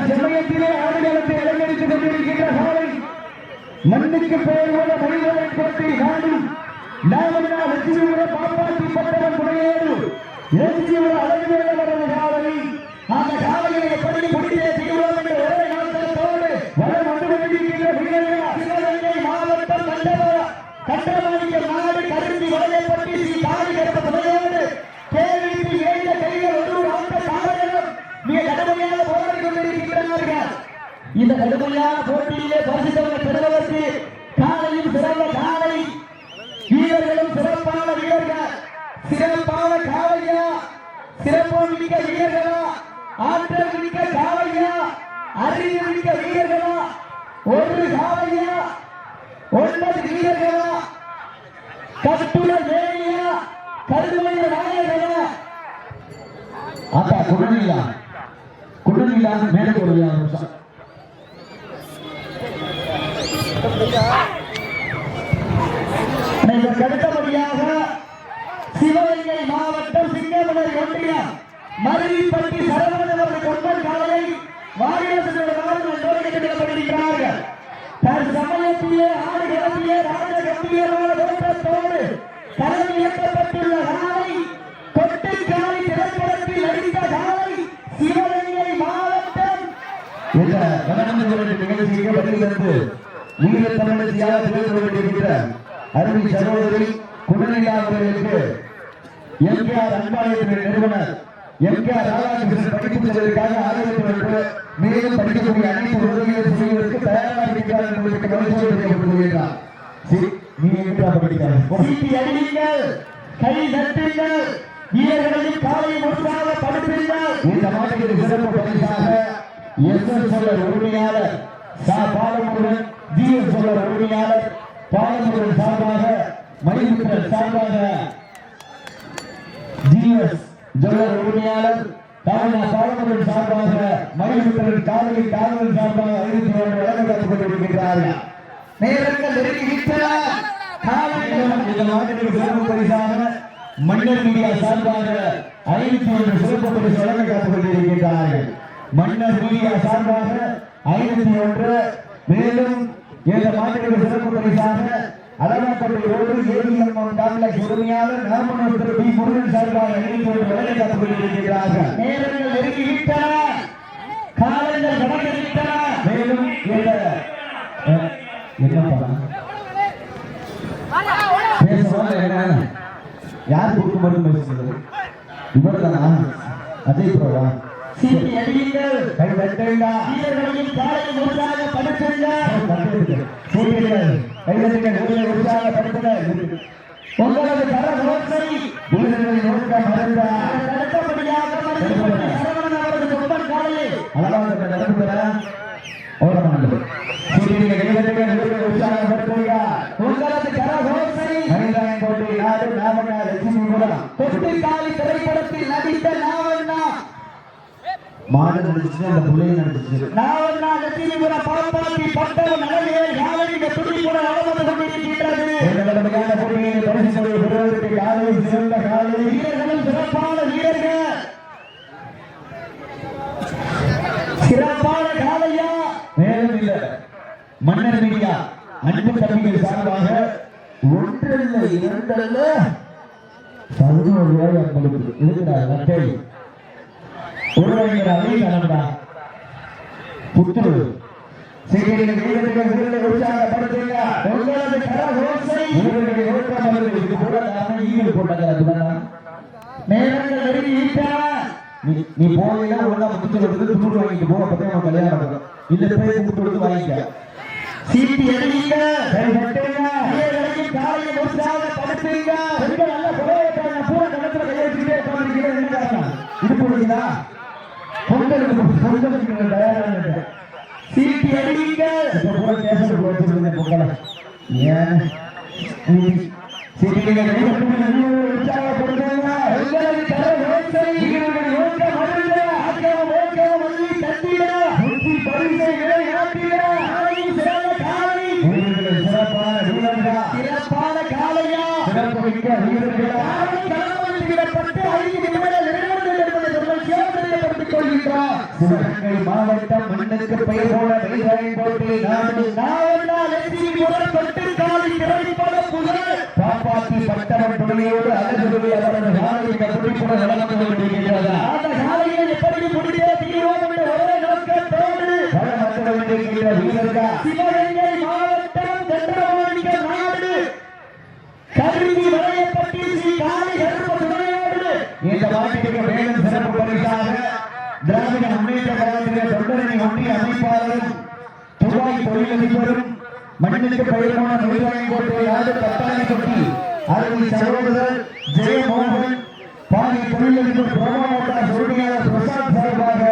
சமயத்திலே ஆடுகளத்தை அலங்கரித்துக் கொண்டிருக்கின்ற காலை மண்ணுக்கு போய்வத மனிதனை போட்டி நாடு நாமன்னா லட்சுமிபுர பாப்பாட்டி பட்டவன் முறையோடு லட்சுமிபுர அழகுவேல வரது காலை அந்த காலையை எப்படி முடியே செய்வோம் என்ற ஒரே காலத்தோடு வளம் வந்து கொண்டிருக்கின்ற சிவகங்கை மாவட்டம் கண்டமாணிக்க நாடு கருந்தி வளையப்பட்டி ஸ்ரீ காளி கருப்ப துணையோடு கேள்விக்கு ஏற்ற கைகள் ஒரு ஆட்ட காலையிலும் மிக கடுமையாக போராடி கொண்டிருக்கின்றார்கள். இந்த கடுமையான போட்டியிலே பரிசுகளை பெறுவதற்கு காலையும் சிறந்த காலை வீரர்களும் சிறப்பான வீரர்கள், சிறப்பான காலையா, சிறப்பு மிக்க வீரர்களா, ஆற்றல் மிக்க காலையா, அறிவு மிக்க வீரர்களா, ஒரு காலையா, 9 வீரர்களா, கட்டுட வேலையா, கருமைய நாயகனா, அப்பா குடலிலா மேலே கொடுயா அடுத்தபடியாக சிவகங்கை மாவட்டம் சிங்கமலை ஒன்றியம் மருவிப்பட்டி சரவணன் அவர்கள் கொண்டன் காலையை வாரியப்படுகிறார்கள். தற்சமயத்திலே ஆடு கிளம்பிய ராஜ கம்பீரமான தோற்றத்தோடு களம் இயக்கப்பட்டுள்ள காலை கொட்டு காலை திரைப்படத்தில் நடித்த காலை சிவகங்கை மாவட்டம் நிகழ்ச்சிக்கு வருகிறது. நீங்கள் தமிழகத்தியாக திகழ்கின்ற அருமை சகோதரி குடலிலா அவர்களுக்கு எம்கேஆர் அன்பாலயத்தின் நிறுவனர் எம்கேஆர் ராதாகிருஷ்ணன் படிப்புகளுக்காக ஆதரவு மேலும் படிக்கக்கூடிய அனைத்து உதவிகளை செய்வதற்கு தயாராக இருக்கிறார் என்பதற்கு மகிழ்ச்சி தெரிவிக்கப்படுகிறார். கை நட்டுங்கள், வீரர்களின் காலை முழுதாக படுத்துங்கள். இந்த மாநில சிறப்பு பரிசாக எஸ்எஸ் சொல்லர் உரிமையாளர் சா பாலமுருகன், ஜிஎஸ் சொல்லர் உரிமையாளர் பாலமுருகன் சார்பாக, மணிமுத்திரன் சார்பாக, ஜிஎஸ் ஜல்லர் உரிமையாளர் பாலமுருகன் சார்பாக, மணிமுத்திரன் காதலின் காதலன் சார்பாக அறிவித்து வழங்க காத்துக் கொண்டிருக்கிறார்கள். நேரங்கள் நெருங்கிவிட்டன. இந்த மாநில சிறப்பு பரிசாக மன்னர் மீடியா சார்பாக 51 சிறப்பு பரிசு வழங்க காத்துக் கொண்டிருக்கிறார்கள். மன்னர் மீடியா சார்பாக 51. மேலும் இந்த மாநில சிறப்பு பரிசாக அலகாப்பட்டியோடு ஏவிஎம் காம்ப்ளெக்ஸ் உரிமையாளர் நாமநூறு பி முருகன் சார்பாக 51 வழங்க காத்துக் கொண்டிருக்கிறார்கள். நேரங்கள் நெருங்கிவிட்டன, காலங்கள் கடந்துவிட்டன. மேலும் யார் கொடுக்கும்போது பேசுகிறது இவர்தானா? அஜய் ப்ரோவா? சீட்டி அடியுங்கள், கை தட்டுங்க, வீரர்களின் காலை முழுதாக படுத்துங்க, சீட்டிகள் கை தட்டுங்கள், உற்சாகப்படுத்துங்கள். உங்களது கரகோசை வீரர்களின் நோக்கம் மறந்தார். அடுத்தபடியாக சரவணன் அவரது கொம்பன் காலையை அழகாக நடத்துகிறார். ஓரமானது சீட்டிகள் கை தட்டுங்கள், உற்சாகப்படுத்துங்க. உங்களது கரகோசை கோட்டை நாடு நாவண்ணா லட்சுமிபுரம் கொட்டுக்காலி திரைப்படத்தில் நடித்த நாவண்ணா மாடு நடிச்சு அந்த புள்ளையை நடிச்சு நாவண்ணா லட்சுமிபுரம் பாப்பாட்டி பட்டவன் நலவேல் காலையில துடிப்புற அளவது கொண்டிருக்கின்றது. போட்டியை பரிசு பெறுவதற்கு காலை சிறந்த காலை வீரர்களும் சிறப்பான வீரர்கள், சிறப்பான காலையா. மேலும் இல்ல மன்னர் மீடியா அன்பு தம்பிகள் சார்பாக 1 அல்ல 2 அல்ல 11 ரூபாய் உங்களுக்கு இருக்கிறார். மட்டை ஒருவங்கிற அதே கணக்கா புத்து செய்திகள் வீரர்களை உற்சாகப்படுத்துங்க. உங்களது கரகோசை வீரர்களை ஓட்டமர்கள் இது கூட ஈவில் போட்டாங்க. அதுதான் நேரங்கள் நெருங்கிவிட்டன. நீ போனீங்கன்னா ஒழுங்கா புத்து கொடுத்து துண்டு வாங்கிட்டு போக பத்தி நம்ம கல்யாணம் நடக்கும். இந்த போய் புத்து கொடுத்து வாங்கிக்க. சீட்டி அடிங்க, கை தட்டுங்க, வீரர்களின் காலையை முழுதாக படுத்துங்க. பெண்கள் நல்ல புகையட்டாங்க, பூரா கணத்துல கையெழுத்துக்கிட்டே உட்காந்துருக்கீங்க. என்ன காரணம்? இது போடுங்களா? பொங்கலுக்கு தயாராக சீட்டி அடிங்க. இப்ப கூட பேசுறது போச்சுருங்க பொங்கலை. ஏன் சீட்டிகளை உற்சாகப்படுத்துங்க. உங்களது கரகோசை வீரர்கள் ஓட்ட மருந்த ஆக்கம் ஓக்க வள்ளி தட்டிட முத்தி பரிசை விளையாட்டிட சிறப்பான காலையா, சிறப்பு மிக்க வீரர்களா. சிவகங்கை மாவட்டம் மண்ணுக்கு பெயர் போல வெளியாகிக்கொண்டே நாடு நாவெல்லாம் நெற்றி முதல் தொட்டிற்காலி திரைப்பட புகழ் காப்பாற்றி பட்டவன் துணையோடு அழகுகளை அவரது காலையை துடிப்புடன் நடந்து கொண்டிருக்கிறது. அந்த காலையை எப்படி முடிய தீர்வோம் என்ற ஒரே நோக்கத்தோடு பல மக்களுடைய வீரர்கள் சிவகங்கை மாவட்டம் சந்திரமாணிக்க நாடு கருவி வளையப்பட்டி ஸ்ரீ காளி கருப்ப துணையோடு இந்த மாட்டிற்கு மேலும் சிறப்பு பரிசாக திராவிட முன்னேற்ற கழகத்திலே தொண்டரணி ஒன்றிய அமைப்பாளரும் துபாய் தொழிலதிபரும் மண்ணுக்கு பெயர் போன நுழைவாய்க்கோட்டை நாடு கட்டாணிப்பட்டி அருமை சகோதரர் ஜெயமோகன் பாதி தொழிலதிபர் பிரபாமோட்டார் உரிமையாளர் பிரசாத் சார்பாக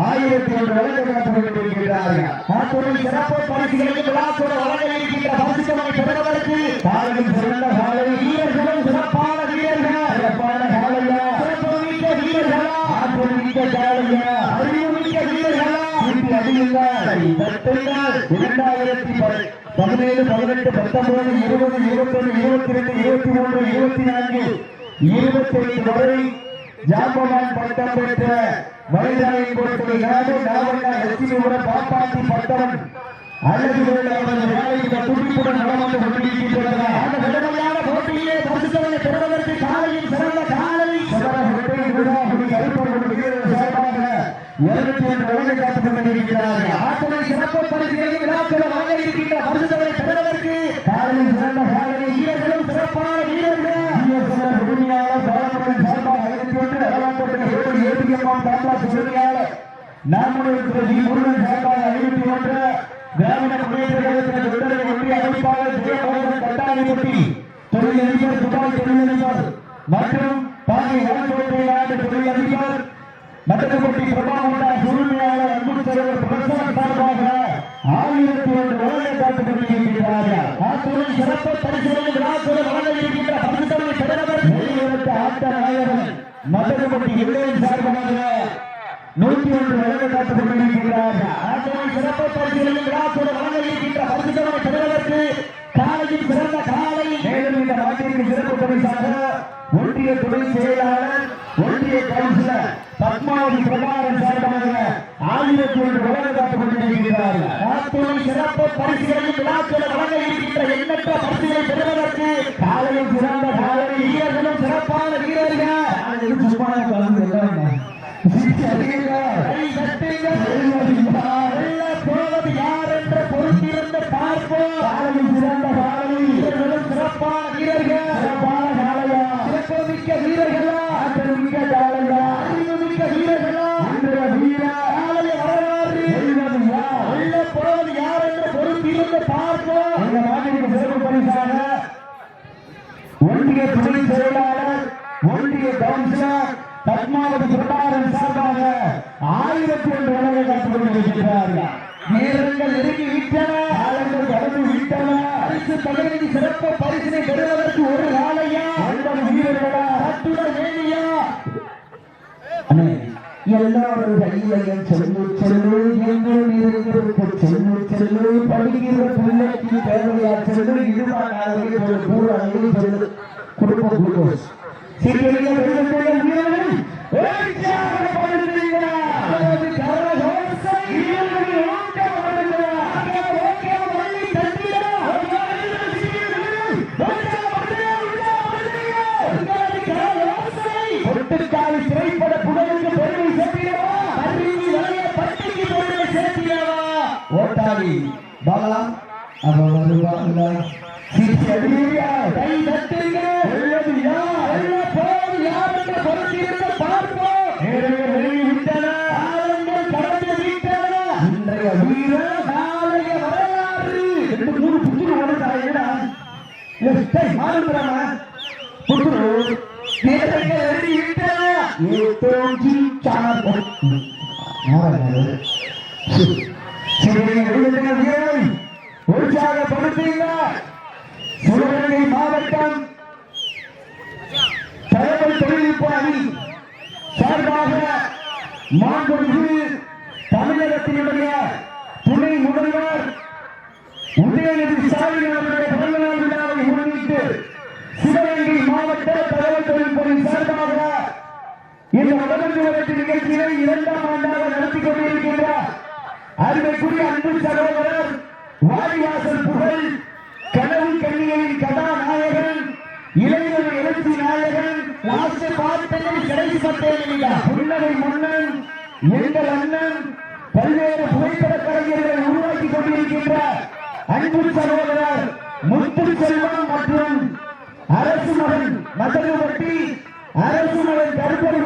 1001 வழங்கப்பட்டிருக்கிறார்கள். அத்துடன் சிறப்பு பரிசுகளுக்கு விழாக்கூட வழங்க இருக்கின்ற பரிசுகளை பெறுவதற்கு காலையில் சிறந்த காலை வீரர்களும் சிறப்பான வீரர்கள் சிறப்பான காலையா சிறப்பு மிக்க வீரர்களா ஆற்றல் மிக்க காலையா அறிவு மிக்க வீரர்களா இன்று அடியுங்கள் 2017 18 19 20 21 22 23 24 25 வரை ஜாம்பவான் பட்டம் பெற்ற வயதாயிக்கோட்டை நாடு நாவண்ணா லட்சுமிபுரம் பாப்பாத்தி பட்டவன் அழகுகள் அவரது வேலைக்கு துடிப்புடன் நடந்து கொண்டிருக்கின்றன. அந்த கடுமையான போட்டியிலே பரிசுகளை பெறுவதற்கு காலையில் சிறந்த காலை சார்பாக 201 வழங்க காத்துக் கொண்டிருக்கிறார்கள். ஆற்றலை சிறப்பு பரிசுகளை விழாக்கள் வழங்க இருக்கின்ற பரிசுகளை பெறுவதற்கு காலையில் சிறந்த காலை வீரர்களும் சிறப்பான வீரர்கள் உரிமையாளர் பாலமுடன் சார்பாக 51 ஏபிஎம் காமராஜ் உரிமையாளர் நாமக்கல் முருகன் சார்பாக 51 திராவிட முன்னேற்ற கழகத்தின் தொண்டரணி ஒன்றிய அமைப்பாளர் ஜெயமோகன் கட்டாணிப்பட்டி தொழிலதிபர் துபாய் தொழிலதிபர் மற்றும் பாண்டி வளர்க்கோட்டை நாடு தொழிலதிபர் மட்டப்பட்டி பிரபாமோட்டார் உரிமையாளர் அன்பு தலைவர் பிரசாத் சார்பாக 1001 வழங்க காத்துக் கொண்டிருக்கிறார்கள். அத்துடன் சிறப்பு பரிசுகளை விழாக்கள் வழங்க இருக்கின்ற பரிசுகளை பெறுவதற்கு ஆட்ட நாயகன் மட்டப்பட்டி இளைஞர் சார்பாக 101 வழங்க காத்துக் கொண்டிருக்கிறார்கள். அத்துடன் சிறப்பு பரிசுகளை விழாக்கள் வழங்க இருக்கின்ற பரிசுகளை பெறுவதற்கு காலையில் சிறந்த காலை மேலும் இந்த நாட்டிற்கு சிறப்பு பரிசாக ஒன்றிய துணை செயலாளர் ஒன்றிய கவுன்சிலர் பத்மாவதி பிரபாகரன் சார்பாக 1001 வழங்க காத்துக் கொண்டிருக்கிறார்கள். அத்துடன் சிறப்பு பரிசுகளை விழாக்கள் வழங்க இருக்கின்ற எண்ணற்ற பரிசுகளை பெறுவதற்கு காலையில் சிறந்த காலை வீரர்களும் சிறப்பான வீரர்கள் சும்மான கலந்து போவது யார் என்ற பொறுத்திருந்து பார்ப்போம். காலையில் சிறந்த காலை வீரர்களும் சிறப்பான வீரர்கள் சிறப்பான காலையா சிறப்பு மிக்க வீரர்களா ஆற்றல் மிக்க காலையா அறிவு மிக்க வீரர்களா இன்றைய வீர காலைய வரலாறு வெல்ல போவது யார் என்ற பொறுத்திருந்து பார்ப்போம். இந்த நாட்டிற்கு சிறப்பு பரிசாக ஒன்றிய துணை செயலாளர் ஒன்றிய கவுன்சிலர் பத்மாவதி பிரபாகரன் சார்பாக 1001 வழங்க காத்துக் கொண்டிருக்கிறார்கள். நேரங்கள் நெருங்கி விட்டன, காலங்கள் கடந்து விட்டன. பரிசு பதவிக்கு சிறப்பு பரிசினை பெறுவதற்கு ஒரு காலையா 9 வீரர்களா அத்துடன் வேண்டியா எல்லாரும் கையிலையும் சொல்லு சொல்லு எங்கள் இருக்கிற சொல்லு சொல்லு படிக்கிற பிள்ளைக்கு தேவையா சொல்லு இதுதான் சொல்லு குடும்ப குளுக்கோஸ் திரைப்பட புகழுக்கு பெருமை சேர்த்திடவா அறிவி வளைய பட்டிக்கு பெருமை சேர்த்திடவா ஓட்டாளி பாலா அவன் வருவாங்க கை தட்டுங்க உள்ளது யார் எல்லா போது யார் என்ற பொறுத்திருந்த பார்ப்போம். வெளிவிட்டன காலங்கள் கடந்து விட்டன இன்றைய வீர நாளைய வரலாறு 2-3 புத்துரு உடனே மாறுகிறமா புத்துரு நேரங்கள் எழுதிவிட்டன ஏதோஞ்சி சார் உற்சாகப்படுத்தீங்க. சிவகங்கை மாவட்டம் தகவல் தொழில்நுட்ப அணி சார்பாக மாண்புமிகு தமிழகத்தினுடைய துணை முதல்வர் உதயநிதி ஸ்டாலின் அவர்களுடைய பிறந்தநாள் விழாவை முன்னிட்டு சிவகங்கை மாவட்ட தகவல் தொழில்நுட்ப அணி சார்பாக இந்த 11 வருட நிகழ்ச்சியை 2ஆம் ஆண்டாக நடத்தி நடத்தி கொண்டிருக்கின்ற அருமைக்குரிய அன்பு சகோதரர் வாடிவாசல் புகழ் கனவு கண்ணியின் கதாநாயகன் இளைஞர் எழுச்சி நாயகன் கடைசி புன்னகை மன்னன் எங்கள் அண்ணன் பல்வேறு புகைப்பட கலைஞர்களை உருவாக்கி கொண்டிருக்கின்ற அன்பு சகோதரர் முத்து செல்வம் மற்றும் அரசு மகன் மதகுபட்டி அரசு மகன் கருப்பொருள்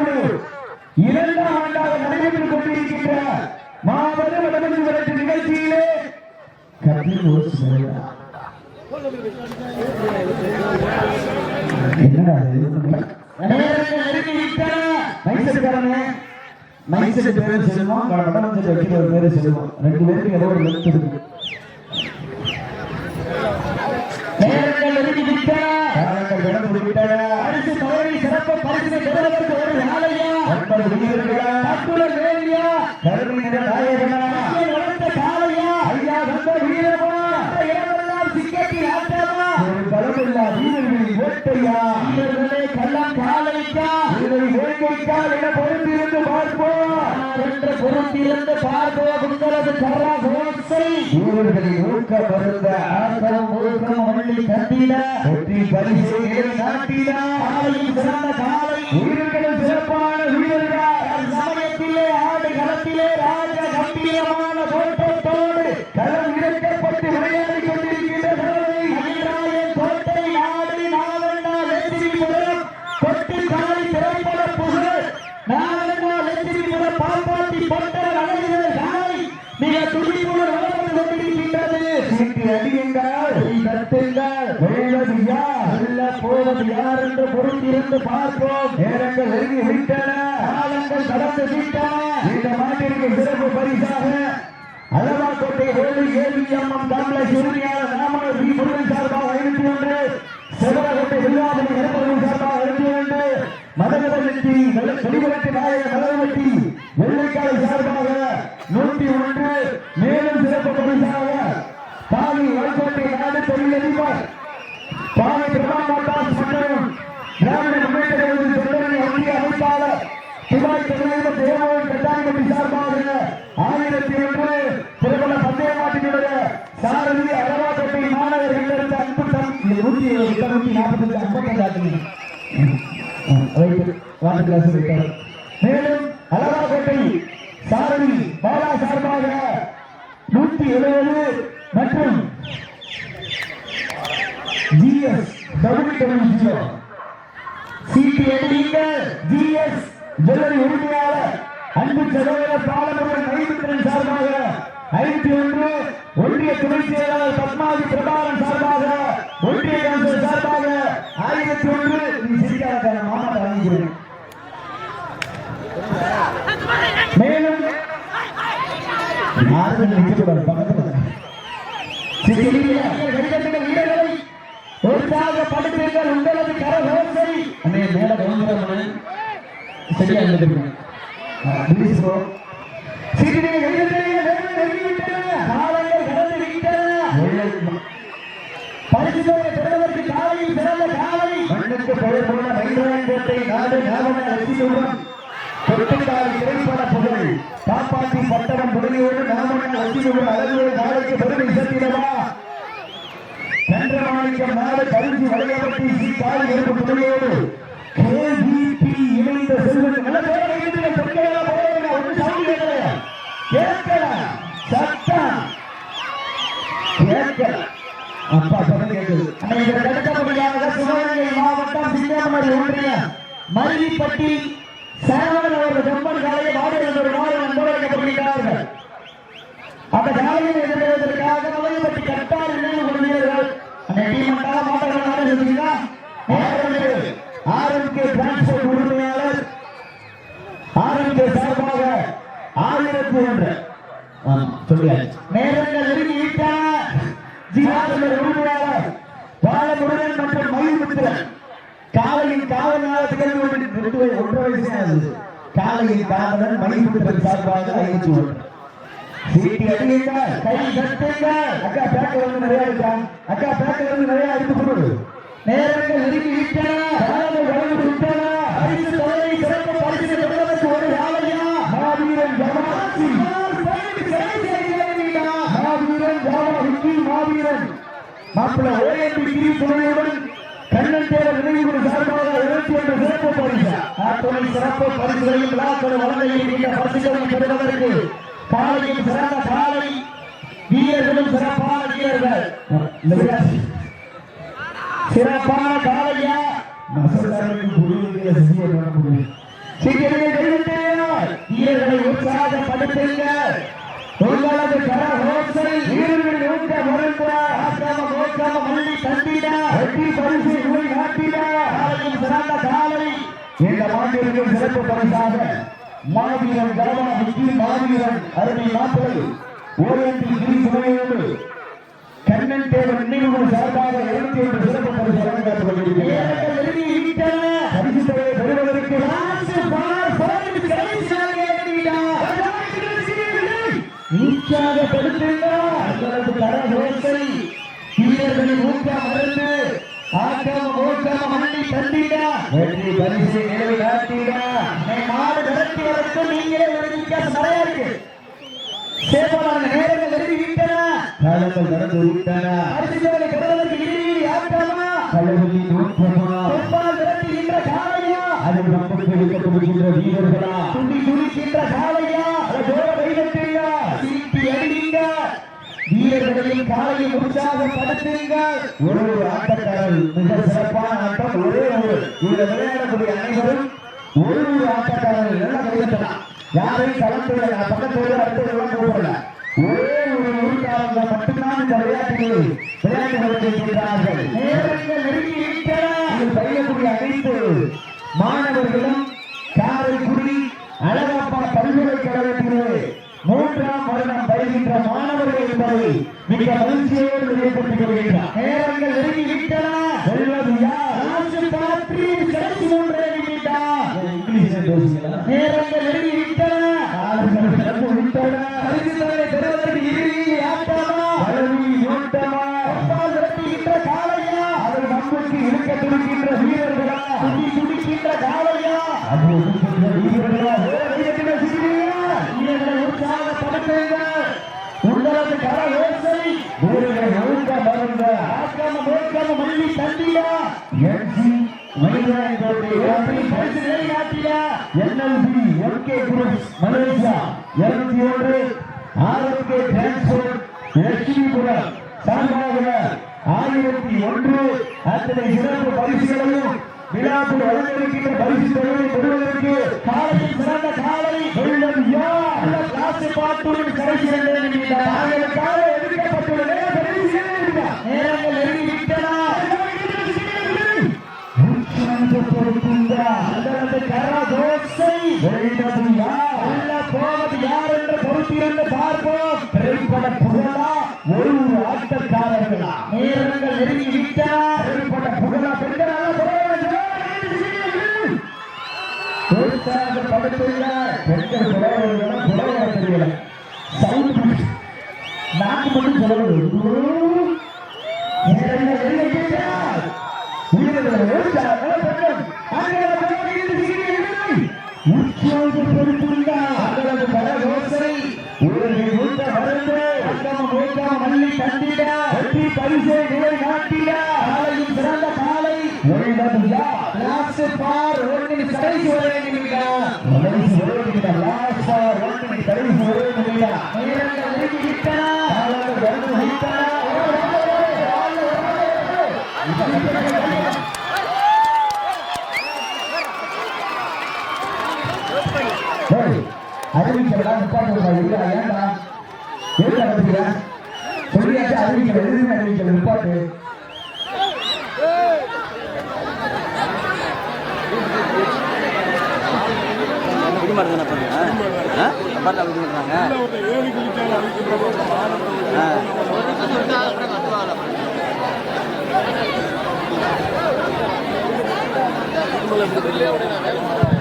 2ஆம் ஆண்டாக நடைபெற்றுக் கொண்டிருக்கின்ற மாபெரும் வடமஞ்சு விரட்டு நிகழ்ச்சியிலே என்னடா மைசெட் பேரு செல்வம் வடமஞ்சு வைக்கிற ஒரு பேரு செல்வம் 2 பேருக்கு ஏதோ ஒரு லெஃப்ட் இருக்கு நேரங்கள் நெருங்கி விட்டன காலங்கள் கடந்து விட்டன அரிசி தவறி சிறப்பு பரிசினை பெறுவதற்கு ஒரு நாளையா 9 வீரர்களா தட்டுல வேலியா கருணை நிற நாயகனா வளர்ந்த காலையா ஐயா வந்த வீரமா இடமெல்லாம் சிக்கட்டி ஆட்டமா ஒரு பலமில்லா வீரர்களின் ஓட்டையா வீரர்களே கள்ளம் காலைக்கா வீரரை வேங்கைக்கா என பொறுத்திருந்து பார்ப்போம் என்ற பொறுத்திருந்து பார்ப்போம் உங்களது கரா கோசை வீரர்களின் ஊக்க மருந்த ஆக்கம் ஊக்கம் வள்ளி கட்டிட வெற்றி பரிசு நாட்டிட காலையில் சிறந்த காலை வீரர்களும் சிறப்பான வீரர்கள் சமயத்திலே ஆடு களத்திலே ராஜ கம்பீரமான தோட்டத்தோடு களம் இறக்கப்பட்டு விளையாடி கொண்டிருக்கின்ற கோட்டை நாடு நாவண்ணா லட்சுமிபுரம் கொட்டி காலை திரைப்பட புகழ் நாவண்ணா லட்சுமிபுரம் பாப்பாட்டி பட்டர் அழகுகள் காலை மிக துடிப்புடன் வளர்ந்து கொண்டிருக்கின்றது சீட்டி அடியுங்கள் தட்டுங்கள் வெல்வது யார் வெல்ல போவது யார் என்று பொறுத்திருந்து பார்ப்போம் நேரங்கள் நெருங்கி விட்டன காலங்கள் கடந்து விட்டன இந்த மாட்டிற்கு சிறப்பு பரிசாக அளவாக்கோட்டை வேலு ஏவிஎம்எம் காம்ப்ளெக்ஸ் உரிமையாளர் நாமக்கல் வி முருகன் சார்பாக 501 செவரகோட்டை வில்லாபதி நிரப்பரவன் சார்பாக 202 மதகவெட்டி வெளிவரட்டு நாயக மதகவெட்டி வெள்ளைக்காலை சார்பாக 101 மேலும் சிறப்பு பரிசாக பாவி வல்கோட்டை நாடு தொழிலதிபர் பாவி பிரமாதாஸ் மற்றும் திராவிட முன்னேற்ற கழகத்தின் தொண்டரணி ஒன்றிய அமைப்பாளர் துபாய் தலைவர் தேவன் கட்டாயமட்டி சார்பாக 1001 பிரபல பந்தயமாட்டினுடைய சாரதி அளவாக்கோட்டை மாணவர் எங்களுக்கு அன்பு 145 மேலும் அளவாக்கோட்டை சாரதி பாலா சார்பாக 170 மற்றும் GS WWO CPNDங்க GS ஜுவல்லரி உரிமையாளர் அன்பு சகோதரர் பாலமுருகன் மைமித்திரன் சார்பாக 501 ஒன்றிய துணை செயலாளர் பத்மாவதி பிரபாகரன் சார்பாக ஒன்றிய கவுன்சிலர் சார்பாக 1001 நீ சிரிக்காத மாமாட்ட வாங்கிக்கிறேன் மேலும் யாரும் நிற்கக்கூடாது பக்கத்தில் வீரர்களை உற்சாகப்படுத்துங்கள் உங்களது கரகோசை அன்னைய மேல கவுண்டர் சரியா இருந்திருக்கேன் காலங்கள் கடந்து விட்டன பரிசுகளை பெறுவதற்கு காலையில் சிறந்த காலை மண்ணுக்கு பெயர் போன மயிலாடுதுறை நாடு நாவன லட்சுமிபுரம் கொட்டுக்கால் திரைப்பட புகழ் காப்பாற்றி பட்டவன் புகழியோடு நாவன லட்சுமிபுரம் அழகுகள் நாளைக்கு பெருமை சேர்த்திடவா சந்திரமாணிக்கம் நாடு கருஞ்சி வளையப்பட்டி சி கால் எறும்பு புகழியோடு KVP இணைந்த செல்வன் நல்ல பேரை ஒன்று சாமி கேட்கல சட்டம் கேட்கல அப்பா சொல்ல கேட்குது அடுத்தபடியாக சிவகங்கை மாவட்டம் சிங்கமணி ஒன்றிய மருவிப்பட்டி சேவன் அவர்கள் செம்மன் காலையை வாடகை ஒரு நாள் அன்பழைக்கப்படுகிறார்கள் அந்த காலையை எதிர்கொள்வதற்காக மருவிப்பட்டி கட்டார் நினைவு கொள்வீர்கள் அந்த டீமண்டாக மாட்டங்கள் சொல்லுங்களா ஆர்எம்கே டிரான்ஸ்போர்ட் உரிமையாளர் ஆர்எம்கே சார்பாக 1001 சொல்லியாச்சு நேரங்கள் நெருங்கி விட்டன உரிமையாளர் பாலமுருகன் மற்றும் மயில்முத்திரன் காலையில் காவல் நிலையத்துக்கு 1 வயசு காலையில் காவலன் மயில்முத்திரன் சார்பாக 501 சீட்டி அடிங்க கை தட்டுங்க அக்கா பேக்க வந்து நிறைய இருக்கான் அக்கா பேக்க வந்து நிறைய அடித்து கொடு நேரங்கள் நெருங்கி விட்டன காலங்கள் கடந்து விட்டன பரிசு தொகை சிறப்பு பரிசு பெறுவதற்கு ஒரு ஆலையா மாவீரன் ஜமாத் மாவீரன் மாப்பிள்ள ஓஎம்பி கிரி துணையுடன் கண்ணன் தேவர் நினைவுகள் சார்பாக 21 சிறப்பு பரிசு அத்துணை சிறப்பு பரிசுகளையும் விழாக்கள் வழங்க இருக்கின்ற பரிசுகளை பெறுவதற்கு காலையில் சிறந்த காலை வீரர்களும் சிறப்பான வீரர்கள் சிறப்பான காலையா வீரர்களை உற்சாகப்படுத்துங்கள். உங்களது கரகோசை வீரர்கள் ஊக்க முறைந்த ஆக்கிரம மோக்காம மல்லி தந்திட வெற்றி பரிசு நூல் நாட்டிட காலையில் சிறந்த காலை இந்த மாநிலத்திற்கு சிறப்பு பரிசாக மாவீரன் கரவண முக்கிய மாவீரன் அருமை மாப்பிள்ளை ஓஎம்பி கிரி துணையோடு கண்ணன் தேவர் நினைவுகள் சார்பாக 21 சிறப்பு பரிசு வழங்கப்பட்டுள்ளது. பரிசு தொகையை பெறுவதற்கு வீரர்களின் ஊக்கம் மருந்து ஆக்கம் ஊக்கம் மண்ணி தந்திட வெற்றி பரிசு நிலவை காட்டிட மாடு நடத்தி வரத்து நீங்களே ஒரு வித்தியாசம் நிறைய இருக்கு. சேவலான நேரங்கள் நெருங்கி விட்டன, காலங்கள் நடந்து விட்டன. பரிசுகளை பெறுவதற்கு இறுதியில் ஆட்டமா கலவரி ஊக்கமா பொன்பால் விரட்டுகின்ற காலையா அது நம்புக்கு எடுக்கப்படுகின்ற வீரர்களா துடி துடிக்கின்ற காலையா அதோட வைகட்டியா சீட்டி அடிங்க வீரர்களையும் காலையும் உற்சாகப்படுத்துங்க. ஒரு ஆட்டக்காரர் மிக சிறப்பான ஆட்டம். ஒரே ஒரு இதில் விளையாடக்கூடிய அனைவரும் ஒரு ஆட்டக்காரர் நல்லா கைதட்டலாம். யாரையும் கலந்துள்ள பக்கத்தோடு அடுத்தவர்கள் போகல. ஒரே ஒரு ஊர்காரங்க மட்டும்தான் இந்த விளையாட்டுகளில் விளையாட்டு கொண்டிருக்கிறார்கள். நேரங்கள் நெருங்கி விட்டன. இதில் பயிலக்கூடிய அனைத்து மாணவர்களும் காரைக்குடி அழகப்பா பல்கலைக்கழகத்திலே 3ஆம் வருடம் பயில்கின்ற மாணவர்கள் என்பதை மிக மகிழ்ச்சியோடு நிலைப்படுத்திக் கொள்கின்றார். நேரங்கள் நெருங்கி விட்டன. வெல்வது யார்? நேரங்கள் நெருங்கி விட்டன. பரிசுகளை பெறுவதற்கு இறுதியில் ஆட்டமா பலவி ஓட்டமா அப்பால் விரட்டுகின்ற காலையா அதில் நம்புக்கு இருக்க துடிக்கின்ற வீரர்களா துடி துடிக்கின்ற காலையா அது வீரர்களா வீரர்களை உற்சாகப்படுத்துங்கள். உங்களது கரகோசை வீரர்களை ஊக்க மறந்த ஆக்காம மோக்காம மல்லி தந்தியா என்சி NLB MK Groups Malaysia 201 RMK transport Lakshmipuram சார்பாக 1001 அத்தனை சிறப்பு பரிசுகளையும் விழாவில் வழங்கியிருக்கின்ற பரிசு தொகையை பெறுவதற்கு காலையில் சிறந்த காலை வெள்ளம் யார் கிளாஸ் பாட்டுடன் கடைசி காலை எடுக்கப்பட்டுள்ள நேரங்கள் நெருங்கிவிட்டன. பார்ப்போம் திரைப்பட புகழா ஒரு ஆட்டக்காரர்களா நேரங்கள் நெருங்கி விட்டார். திரைப்பட புகழா பெண்களால் உற்சாகப்படுத்துங்க. பெண்கள் புலவர தெரியல நாட்டு மட்டும் சொல்லணும். பரிசை நிலை நாட்டிட காலையும் சிறந்த காலை கடைசி ஒரே நிமிடம் அறிவிக்கிறதா ஏன்டா ஏன் சொல்லியாச்சு அறிவிக்கிற எதுவுமே அறிவிக்கிற நிப்பாட்டு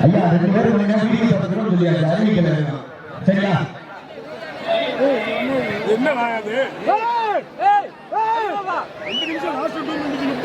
ஐயா 2 பேரும் வீடியோ சொல்லியாச்சு அறிவிக்கல. சரியா என்ன ஆகாது 2 நிமிஷம் லாஸ்ட் 2 நிமிஷம்